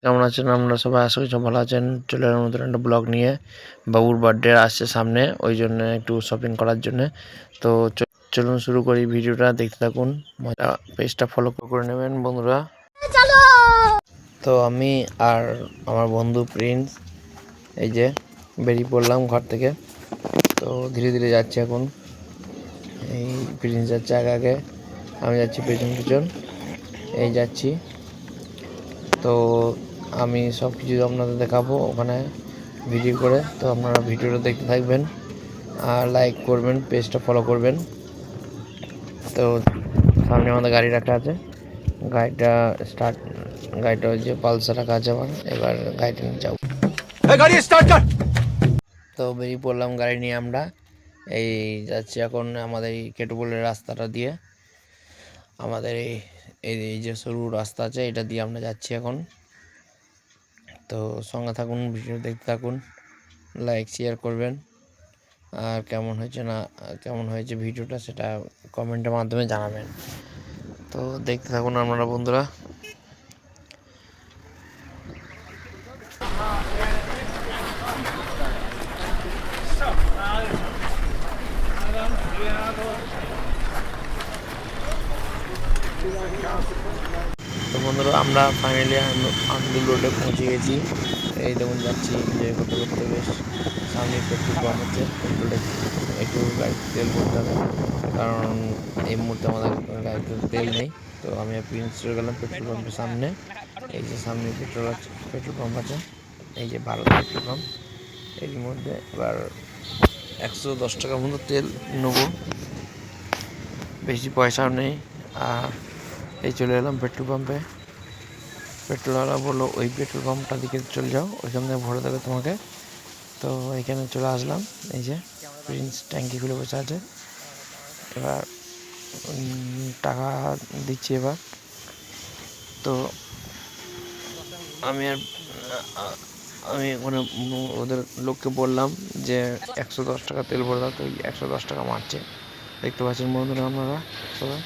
কেমন আছেন আপনারা সবাই? আশা করি সব ভালো আছেন। চলে এলাম নতুন একটা ব্লগ নিয়ে। বাবুর বার্থডে আসছে সামনে, ওই জন্য একটু শপিং করার জন্য। তো চলুন শুরু করি, ভিডিওটা দেখতে থাকুন। পেজটা ফলো করে নেবেন বন্ধুরা। তো আমি আর আমার বন্ধু প্রিন্স এই যে বেরিয়ে পড়লাম ঘর থেকে। তো ধীরে ধীরে যাচ্ছি এখন। এই প্রিন্স যাচ্ছে আগে আগে, আমি যাচ্ছি পেছন পেছন, এই যাচ্ছি। তো আমি সব কিছু আপনাদের দেখাবো ওখানে ভিডিও করে। তো আপনারা ভিডিওটা দেখতে থাকবেন আর লাইক করবেন, পেজটা ফলো করবেন। তো সামনে আমাদের গাড়ি রাখা আছে, গাড়িটা ওই যে পালসার রাখা আছে আমার। এবার গাড়িটা নিয়ে যাবো। তো বেরিয়ে পড়লাম গাড়ি নিয়ে আমরা। এই যাচ্ছি এখন আমাদের এই কেটুবলের রাস্তাটা দিয়ে। আমাদের এই যে সরু রাস্তা আছে, এটা দিয়ে আমরা যাচ্ছি এখন। তো সঙ্গে থাকুন, ভিডিও দেখতে থাকুন, লাইক শেয়ার করবেন। আর কেমন হয়েছে ভিডিওটা সেটা কমেন্টের মাধ্যমে জানাবেন। তো দেখতে থাকুন আপনারা বন্ধুরা। তো বন্ধুরা আমরা ফাইনালি আন্দুল রোডে পৌঁছে গেছি। এই দেখুন যাচ্ছি যে করতে করতে, বেশ সামনে পেট্রোল পাম্প আছে। পেট্রোলে একটু গাড়িতে তেল ভরতে হবে, কারণ এই মুহূর্তে আমাদের গাড়িতে তেল নেই। তো আমি প্রিন্স চলে গেলাম পেট্রোল পাম্পের সামনে। এই যে সামনে পেট্রোল পাম্প আছে, এই যে ভারত পেট্রোল পাম্প। এর মধ্যে এবার 110 টাকার মতো তেল নেবো, বেশি পয়সাও নেই। আর এই চলে এলাম পেট্রোল পাম্পে। পেট্রোলওয়ালা বললো ওই পেট্রোল পাম্পটা দিকে চলে যাও, ওইখান থেকে ভরে দেবে তোমাকে। তো এইখানে চলে আসলাম। এই যে প্রিন্স ট্যাঙ্কি খুলে বসে আছে। এবার টাকা দিচ্ছি এবার। তো আমি ওখানে ওদের লোককে বললাম যে 110 টাকা তেল ভরে দাও। তো 110 টাকা মারছে, দেখতে পাচ্ছেন বন্ধুরা আপনারা সবাই।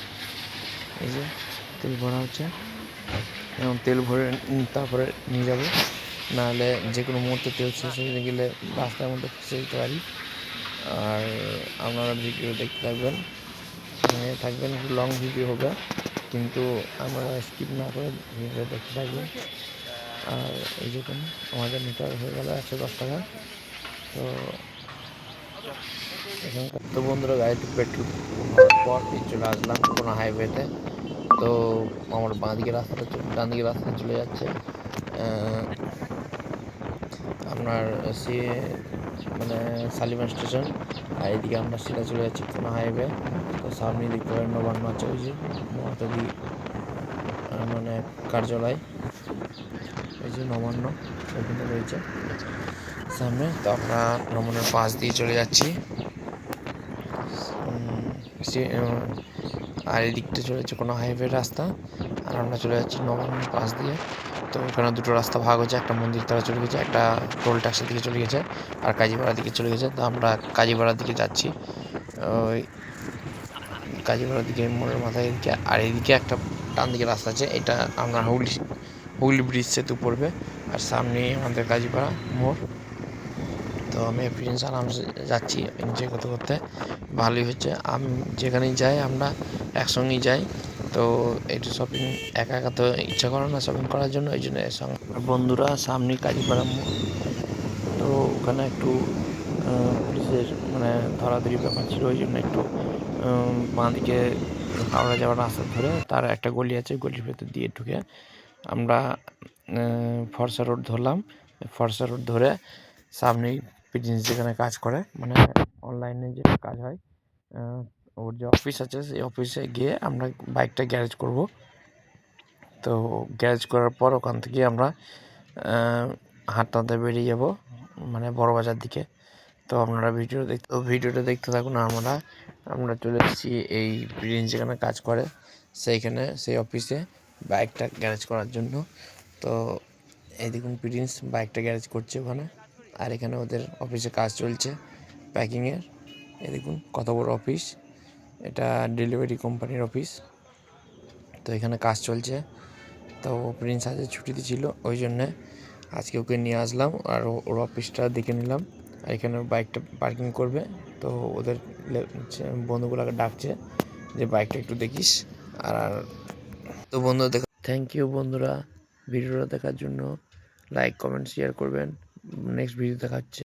এই যে তেল ভরা হচ্ছে, এবং তেল ভরে তারপরে নিয়ে যাবো, নাহলে যে কোনো মুহূর্তে তেল শেষ হয়ে গেলে রাস্তার মধ্যে ফেসে যেতে পারি। আর আপনারা ভিডিও দেখতে থাকবেন, সঙ্গে থাকবেন। লং ভিডিও হবে, কিন্তু আপনারা স্কিপ না করে ভিডিও দেখতে থাকবেন। আর এই দেখুন আমাদের মিটার হয়ে গেল 110 টাকা। তো এখানকার তো বন্ধুরা গাড়িতে পেট্রোল ভরার পর চলে আসলাম কোনো হাইওয়েতে। তো আমার ডান দিকে রাস্তাটা চলে যাচ্ছে আপনার মানে শালিমার স্টেশন। আর এদিকে আমরা সেটা চলে যাচ্ছি কোনো হাইওয়ে। তো সামনে দেখতে পারেন নবান্ন আছে, ওই যে মহাতাদি মানে কার্যালয়, ওই যে নবান্ন ওইখানে রয়েছে সামনে। তো আমরা নবান্নের পাশ দিয়ে চলে যাচ্ছি। আর এই দিকটা চলে যাচ্ছে কোনো হাইওয়ে রাস্তা, আর আমরা চলে যাচ্ছি নবান্নের পাশ দিয়ে। তো ওখানে দুটো রাস্তা ভাগ হচ্ছে, একটা মন্দির তারা চলে গেছে, একটা টোল ট্যাক্সের দিকে চলে গেছে, আর কাজীপাড়ার দিকে চলে গেছে। তো আমরা কাজীপাড়ার দিকে যাচ্ছি, ওই কাজীপাড়ার দিকে মোড়ের মাথায় এদিকে। আর এইদিকে একটা ডান দিকে রাস্তা আছে, এটা আমরা হুগলি ব্রিজ সেতু পড়বে, আর সামনেই আমাদের কাজীপাড়া মোড়। তো আমি প্রিন্স আরামসে যাচ্ছি এনজয় করতে করতে, ভালোই হচ্ছে। আমি যেখানেই যাই আমরা একসঙ্গেই যাই। তো একটু শপিং একা একা তো ইচ্ছা করে না শপিং করার জন্য, ওই জন্য সঙ্গে বন্ধুরা সামনেই কাজীপাড়া মোড়। তো ওখানে একটু পুলিশের মানে ধরাধরি ব্যাপার ছিল, ওই জন্য একটু বাঁ দিকে হাওড়া যাওয়ার রাস্তা ধরে তার একটা গলি আছে, গলির ভেতর দিয়ে ঢুকে আমরা ফরসা রোড ধরলাম। ফরসা রোড ধরে সামনেই প্রিন্স যেখানে কাজ করে, মানে অনলাইনে যে কাজ হয়, ওর যে অফিস আছে সেই অফিসে গিয়ে আমরা বাইকটা গ্যারেজ করব। তো গ্যারেজ করার পর ওখান থেকে আমরা হাঁটতে হাঁটতে বেরিয়ে যাব মানে বড়বাজার দিকে। তো আপনারা ভিডিওটা দেখতে থাকুন। আমরা চলে এসেছি এই প্রিন্স যেখানে কাজ করে সেই অফিসে বাইকটা গ্যারেজ করার জন্য। তো এই দেখুন প্রিন্স বাইকটা গ্যারেজ করছে ওখানে, আর এখানে ওদের অফিসে কাজ চলছে প্যাকিংয়ের। এই দেখুন কত বড় অফিস, এটা ডেলিভারি কোম্পানির অফিস। তো এখানে কাজ চলছে। তো প্রিন্স আজকে ছুটিতে ছিল, ওই জন্যে আজকে ওকে নিয়ে আসলাম আর ওর অফিসটা দেখে নিলাম। আর এখানে বাইকটা পার্কিং করবে, তো ওদের বন্ধুগুলোকে ডাকছে যে বাইকটা একটু দেখিস। আর তো বন্ধুরা দেখা, থ্যাংক ইউ বন্ধুরা ভিডিওটা দেখার জন্য। লাইক কমেন্ট শেয়ার করবেন। নেক্সট ভিডিও দেখা হচ্ছে।